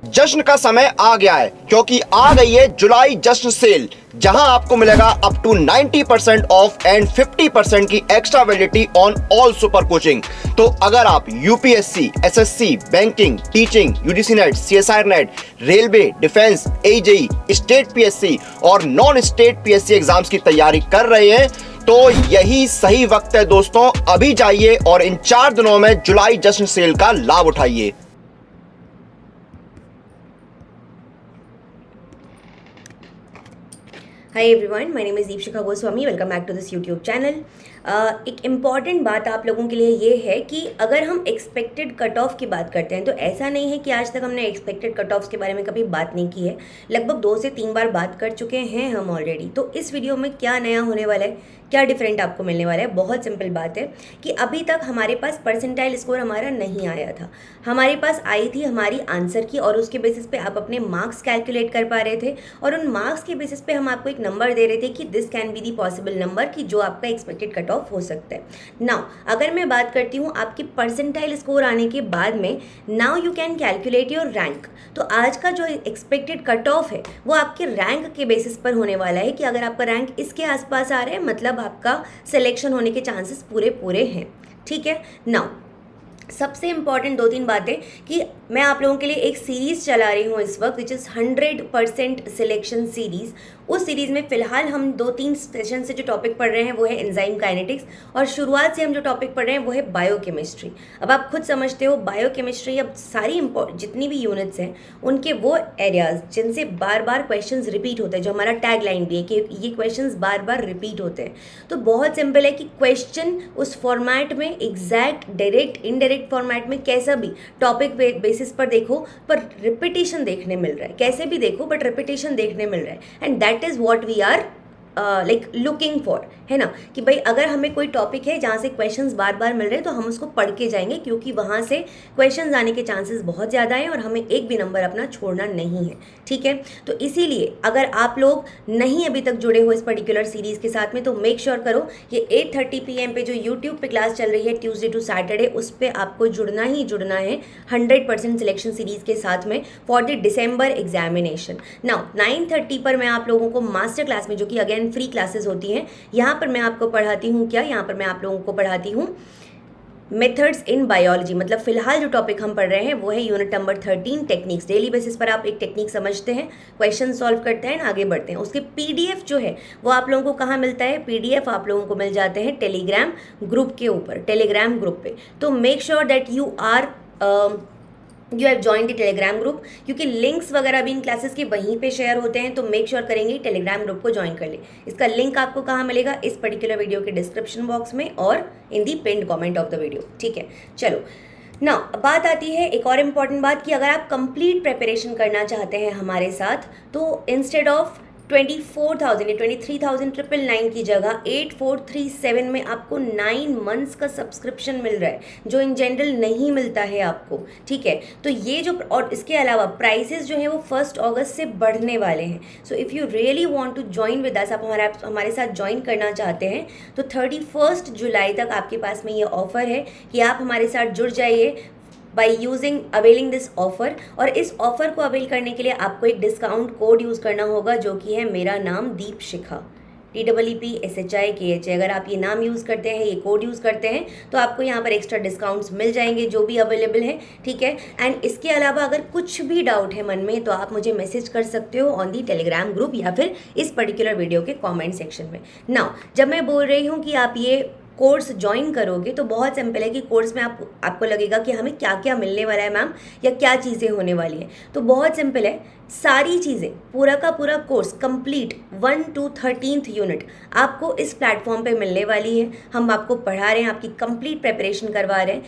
जश्न का समय आ गया है क्योंकि आ गई है जुलाई जश्न सेल, जहां आपको मिलेगा अप टू 90% ऑफ एंड 50% की extra validity on all super coaching. तो अगर आप UPSC, SSC, banking, teaching, UGC net, CSIR net, railway, defence, AJE, state PSC और नॉन स्टेट पीएससी एग्जाम्स की तैयारी कर रहे हैं तो यही सही वक्त है दोस्तों। अभी जाइए और इन 4 दिनों में जुलाई जश्न सेल का लाभ उठाइए। Hi everyone, my name is Deepshikha Goswami. Welcome back to this YouTube channel. एक इम्पॉर्टेंट बात आप लोगों के लिए ये है कि अगर हम एक्सपेक्टेड कट ऑफ की बात करते हैं तो ऐसा नहीं है कि आज तक हमने एक्सपेक्टेड कट ऑफ्स के बारे में कभी बात नहीं की है। लगभग 2 से 3 बार बात कर चुके हैं हम ऑलरेडी। तो इस वीडियो में क्या नया होने वाला है, क्या डिफरेंट आपको मिलने वाला है, बहुत सिंपल बात है कि अभी तक हमारे पास परसेंटाइल स्कोर हमारा नहीं आया था। हमारे पास आई थी हमारी आंसर की और उसके बेसिस पे आप अपने मार्क्स कैलकुलेट कर पा रहे थे और उन मार्क्स के बेसिस पे हम आपको एक नंबर दे रहे थे कि this can be the possible number कि जो आपका एक्सपेक्टेड कट ऑफ हो सकता है। नाउ अगर मैं बात करती हूँ आपकी परसेंटाइल स्कोर आने के बाद में, now you can calculate your rank. तो आज का जो एक्सपेक्टेड कट ऑफ है वो आपके रैंक के बेसिस पर होने वाला है कि अगर आपका रैंक इसके आसपास आ रहा है मतलब आपका सिलेक्शन होने के चांसेस पूरे हैं। ठीक है। नाउ सबसे इंपॉर्टेंट 2-3 बातें कि मैं आप लोगों के लिए एक सीरीज़ चला रही हूँ इस वक्त, विच इज़ 100% सिलेक्शन सीरीज़। उस सीरीज़ में फ़िलहाल हम 2-3 सेशन से जो टॉपिक पढ़ रहे हैं वो है एंजाइम काइनेटिक्स और शुरुआत से हम जो टॉपिक पढ़ रहे हैं वो है बायोकेमिस्ट्री। अब आप खुद समझते हो बायोकेमिस्ट्री अब सारी जितनी भी यूनिट्स हैं उनके वो एरियाज जिनसे बार बार क्वेश्चंस रिपीट होते हैं, जो हमारा टैग लाइन भी है कि ये क्वेश्चंस बार बार रिपीट होते हैं। तो बहुत सिंपल है कि क्वेश्चन उस फॉर्मेट में एग्जैक्ट, डायरेक्ट, इनडायरेक्ट फॉर्मेट में कैसा भी टॉपिक बेसिस पर देखो पर रिपीटेशन देखने मिल रहा है, कैसे भी देखो बट रिपीटेशन देखने मिल रहा है। And that is what we are like looking for, है ना, कि भाई अगर हमें कोई टॉपिक है जहाँ से क्वेश्चंस बार बार मिल रहे हैं तो हम उसको पढ़ के जाएंगे क्योंकि वहाँ से क्वेश्चंस आने के चांसेस बहुत ज़्यादा हैं और हमें एक भी नंबर अपना छोड़ना नहीं है। ठीक है। तो इसीलिए अगर आप लोग नहीं अभी तक जुड़े हो इस पर्टिकुलर सीरीज़ के साथ में तो मेक श्योर करो ये 8:30 PM पे जो यूट्यूब पे क्लास चल रही है ट्यूसडे टू सैटरडे, उस पर आपको जुड़ना ही जुड़ना है 100% सिलेक्शन सीरीज़ के साथ में for the December examination. Now 9:30 पर मैं आप लोगों को मास्टर क्लास में, जो कि अगेन फ्री क्लासेस होती हैं, यहाँ पर मैं आपको पढ़ाती हूँ क्या, यहाँ पर मैं आप लोगों को पढ़ाती हूँ मेथड्स इन बायोलॉजी। मतलब फिलहाल जो टॉपिक हम पढ़ रहे हैं वो है unit number 13 techniques. Daily basis पर आप एक टेक्निक समझते हैं, क्वेश्चन सॉल्व करते हैं, आगे बढ़ते हैं। उसके पीडीएफ जो है वो आप लोगों को कहाँ मिलता है, पीडीएफ आप लोगों को मिल जाते हैं टेलीग्राम ग्रुप के ऊपर, टेलीग्राम ग्रुप पे। तो make sure that you have join the Telegram group, क्योंकि लिंक्स वगैरह भी इन क्लासेस के वहीं पे शेयर होते हैं। तो मेक श्योर करेंगे टेलीग्राम ग्रुप को ज्वाइन कर ले। इसका लिंक आपको कहाँ मिलेगा, इस पर्टिकुलर वीडियो के डिस्क्रिप्शन बॉक्स में और in the pinned comment of the video. ठीक है। चलो ना, बात आती है एक और इम्पॉर्टेंट बात कि अगर आप कंप्लीट प्रिपरेशन करना चाहते हैं हमारे साथ तो इंस्टेड ऑफ 24,000 या 23,999 की जगह 8437 में आपको 9 मंथ्स का सब्सक्रिप्शन मिल रहा है, जो इन जनरल नहीं मिलता है आपको। ठीक है। तो ये जो, और इसके अलावा प्राइसेस जो है वो 1 अगस्त से बढ़ने वाले हैं। So if you really want to join with us, आप हमारे साथ ज्वाइन करना चाहते हैं तो 31 जुलाई तक आपके पास में ये ऑफ़र है कि आप हमारे साथ जुड़ जाइए बाई अवेलिंग दिस ऑफ़र। और इस ऑफ़र को अवेल करने के लिए आपको एक डिस्काउंट कोड यूज़ करना होगा जो कि है मेरा नाम दीपशिखा, TEEPSHIKHA। अगर आप ये नाम यूज़ करते हैं, ये कोड यूज़ करते हैं तो आपको यहाँ पर एक्स्ट्रा डिस्काउंट्स मिल जाएंगे जो भी अवेलेबल है। ठीक है। एंड इसके अलावा अगर कुछ भी डाउट है मन में तो आप मुझे मैसेज कर सकते हो ऑन दी टेलीग्राम ग्रुप या फिर इस पर्टिकुलर वीडियो के कॉमेंट सेक्शन में। नाउ जब मैं बोल रही हूँ कि आप ये कोर्स ज्वाइन करोगे तो बहुत सिंपल है कि कोर्स में आपको लगेगा कि हमें क्या क्या मिलने वाला है मैम, या क्या चीज़ें होने वाली हैं। तो बहुत सिंपल है, सारी चीज़ें, पूरा का पूरा course complete 1 to 13th unit आपको इस प्लेटफॉर्म पे मिलने वाली है। हम आपको पढ़ा रहे हैं, आपकी कंप्लीट प्रिपरेशन करवा रहे हैं।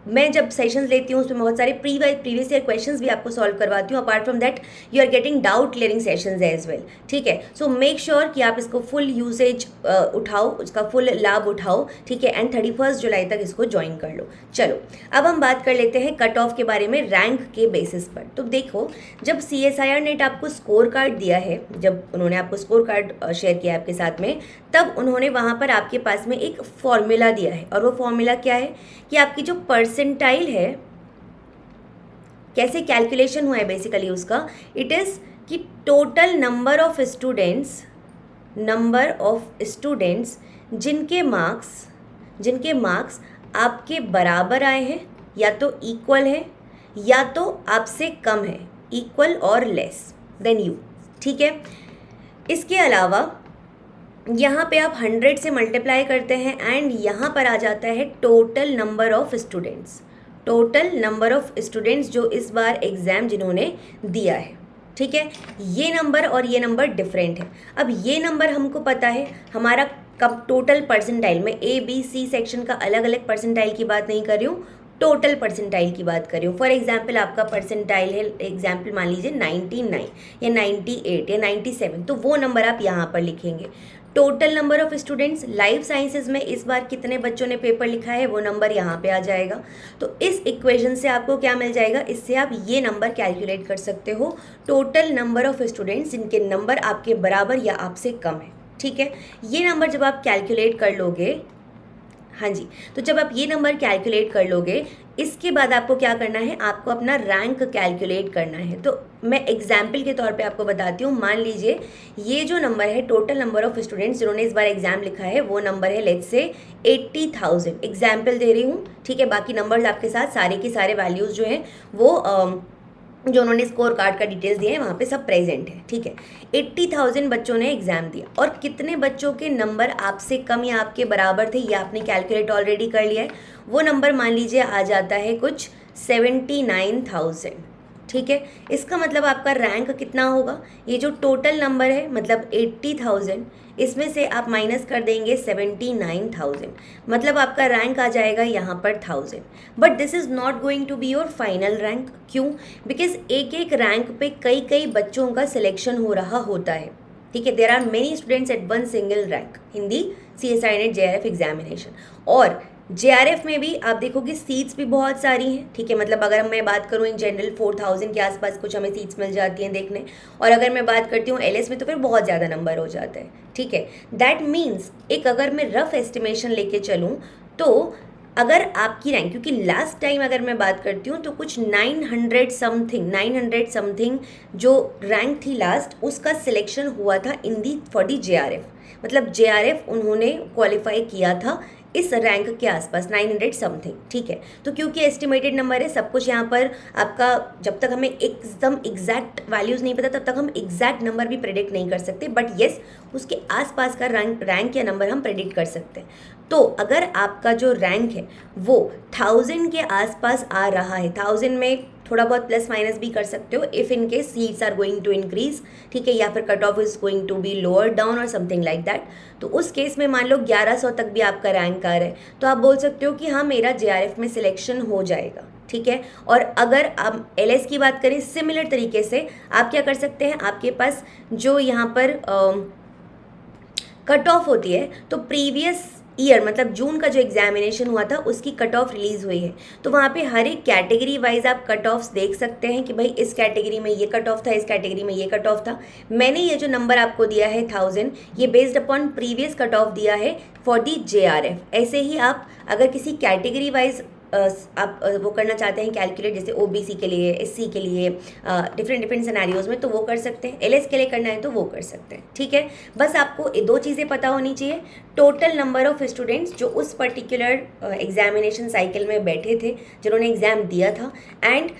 मैं जब सेशंस लेती हूँ उसमें बहुत सारे प्रीवियस ईयर क्वेश्चंस भी आपको सॉल्व करवाती हूँ। Apart from that you are getting doubt clearing sessions as well. ठीक है। सो मेक श्योर कि आप इसको फुल यूसेज उठाओ, उसका फुल लाभ उठाओ। ठीक है। एंड 31 जुलाई तक इसको ज्वाइन कर लो। चलो अब हम बात कर लेते हैं कट ऑफ के बारे में रैंक के बेसिस पर। तो देखो, जब CSIR नेट आपको स्कोर कार्ड दिया है, जब उन्होंने आपको स्कोर कार्ड शेयर किया आपके साथ में, तब उन्होंने वहाँ पर आपके पास में एक फॉर्मूला दिया है। और वो फॉर्मूला क्या है कि आपकी जो परसेंटाइल है, कैसे कैलकुलेशन हुआ है बेसिकली उसका, इट इज़ कि टोटल नंबर ऑफ स्टूडेंट्स जिनके मार्क्स आपके बराबर आए हैं, या तो इक्वल है या तो आपसे कम है, इक्वल और लेस देन यू, ठीक है। इसके अलावा यहाँ पे आप 100 से मल्टीप्लाई करते हैं एंड यहाँ पर आ जाता है टोटल नंबर ऑफ स्टूडेंट्स जो इस बार एग्ज़ाम जिन्होंने दिया है, ठीक है। ये नंबर और ये नंबर डिफरेंट है। अब ये नंबर हमको पता है हमारा कब टोटल परसेंटाइल में ABC सेक्शन का अलग अलग परसेंटाइल की बात नहीं कर रही हूँ, टोटल परसेंटाइल की बात कर रही हूँ। फॉर एग्जाम्पल आपका परसेंटाइल है, एग्जाम्पल मान लीजिए 99 या 98 या 97, तो वो नंबर आप यहाँ पर लिखेंगे। Total number of students life sciences में इस बार कितने बच्चों ने पेपर लिखा है, वो नंबर यहाँ पे आ जाएगा। तो इस इक्वेशन से आपको क्या मिल जाएगा, इससे आप ये नंबर कैलकुलेट कर सकते हो, टोटल नंबर ऑफ स्टूडेंट्स जिनके नंबर आपके बराबर या आपसे कम है, ठीक है। ये नंबर जब आप कैलकुलेट कर लोगे, हाँ जी, तो जब आप ये नंबर कैलकुलेट कर लोगे, इसके बाद आपको क्या करना है, आपको अपना रैंक कैलकुलेट करना है। तो मैं एग्जाम्पल के तौर पे आपको बताती हूँ। मान लीजिए ये जो नंबर है, टोटल नंबर ऑफ स्टूडेंट्स जिन्होंने इस बार एग्जाम लिखा है, वो नंबर है लेट्स से 80,000, एग्जाम्पल दे रही हूँ, ठीक है। बाकी नंबर्स आपके साथ सारे के सारे वैल्यूज़ जो हैं वो जो उन्होंने स्कोर कार्ड का डिटेल्स दिए हैं वहाँ पे सब प्रेजेंट है, ठीक है। 80,000 बच्चों ने एग्ज़ाम दिया और कितने बच्चों के नंबर आपसे कम या आपके बराबर थे, ये आपने कैलकुलेट ऑलरेडी कर लिया है। वो नंबर मान लीजिए आ जाता है कुछ 79,000, ठीक है। इसका मतलब आपका रैंक कितना होगा, ये जो टोटल नंबर है मतलब 80,000, इसमें से आप माइनस कर देंगे 79,000, मतलब आपका रैंक आ जाएगा यहाँ पर 1000। But this is not going to be your final rank. क्यों? बिकॉज एक एक रैंक पे कई कई बच्चों का सिलेक्शन हो रहा होता है, ठीक है। There are many students at one single rank in the CSI net JRF examination. और JRF में भी आप देखोगे सीट्स भी बहुत सारी हैं, ठीक है। मतलब अगर मैं बात करूँ इन जनरल 4000 के आसपास कुछ हमें सीट्स मिल जाती हैं देखने, और अगर मैं बात करती हूँ LS में तो फिर बहुत ज़्यादा नंबर हो जाता है, ठीक है। दैट मीन्स एक अगर मैं रफ एस्टिमेशन लेके चलूँ तो अगर आपकी रैंक, क्योंकि लास्ट टाइम अगर मैं बात करती हूँ तो कुछ 900 समथिंग जो रैंक थी लास्ट, उसका सिलेक्शन हुआ था इन दी फॉर दी JRF। मतलब JRF उन्होंने क्वालिफाई किया था इस रैंक के आसपास 900 समथिंग, ठीक है। तो क्योंकि एस्टिमेटेड नंबर है, सब कुछ यहाँ पर आपका, जब तक हमें एकदम एग्जैक्ट वैल्यूज़ नहीं पता तब तक हम एग्जैक्ट नंबर भी प्रेडिक्ट नहीं कर सकते, बट येस उसके आसपास का रैंक या नंबर हम प्रेडिक्ट कर सकते हैं। तो अगर आपका जो रैंक है वो 1000 के आसपास आ रहा है, 1000 में थोड़ा बहुत प्लस माइनस भी कर सकते हो if in case seats are going to increase, ठीक है, या फिर cut off is going to be lower down और समथिंग लाइक दैट। तो उस केस में मान लो 1100 तक भी आपका रैंक आ रहा है, तो आप बोल सकते हो कि हाँ मेरा JRF में सिलेक्शन हो जाएगा, ठीक है। और अगर आप LS की बात करें, सिमिलर तरीके से आप क्या कर सकते हैं, आपके पास जो यहाँ पर कट ऑफ होती है, तो प्रीवियस ईयर मतलब जून का जो एग्जामिनेशन हुआ था उसकी कट ऑफ रिलीज़ हुई है, तो वहाँ पे हर एक कैटेगरी वाइज आप कट ऑफ्स देख सकते हैं कि भाई इस कैटेगरी में ये कट ऑफ था, इस कैटेगरी में ये कट ऑफ था। मैंने ये जो नंबर आपको दिया है 1000, ये based upon previous cut off दिया है फॉर दी JRF। ऐसे ही आप अगर किसी कैटेगरी वाइज आप वो करना चाहते हैं कैलकुलेट, जैसे OBC के लिए, SC के लिए, डिफरेंट सिनेरियोज़ में, तो वो कर सकते हैं। LS के लिए करना है तो वो कर सकते हैं, ठीक है। बस आपको दो चीज़ें पता होनी चाहिए, टोटल नंबर ऑफ स्टूडेंट्स जो उस पर्टिकुलर एग्जामिनेशन साइकिल में बैठे थे, जिन्होंने एग्ज़ाम दिया था, एंड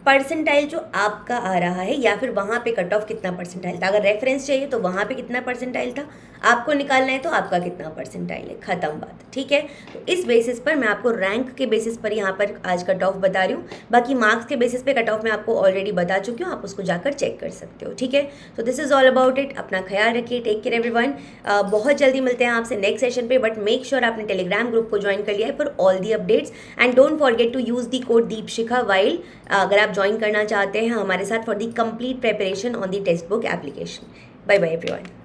परसेंटाइल जो आपका आ रहा है, या फिर वहाँ पे कट ऑफ कितना परसेंटाइल था। अगर रेफरेंस चाहिए तो वहाँ पे कितना परसेंटाइल था, आपको निकालना है तो आपका कितना परसेंटाइल है, ख़त्म बात, ठीक है। तो इस बेसिस पर मैं आपको रैंक के बेसिस पर यहाँ पर आज कट ऑफ बता रही हूँ, बाकी मार्क्स के बेसिस पे कट ऑफ मैं आपको ऑलरेडी बता चुकी हूँ, आप उसको जाकर चेक कर सकते हो, ठीक है। तो this is all about it. अपना ख्याल रखिए, टेक केयर एवरीवन। बहुत जल्दी मिलते हैं आपसे नेक्स्ट सेशन पे, बट मेक श्योर आपने टेलीग्राम ग्रुप को ज्वाइन कर लिया है for all the updates, and don't forget to use the code Deepshikha while अगर आप ज्वाइन करना चाहते हैं हमारे साथ for the complete preparation on the text book application. Bye bye everyone.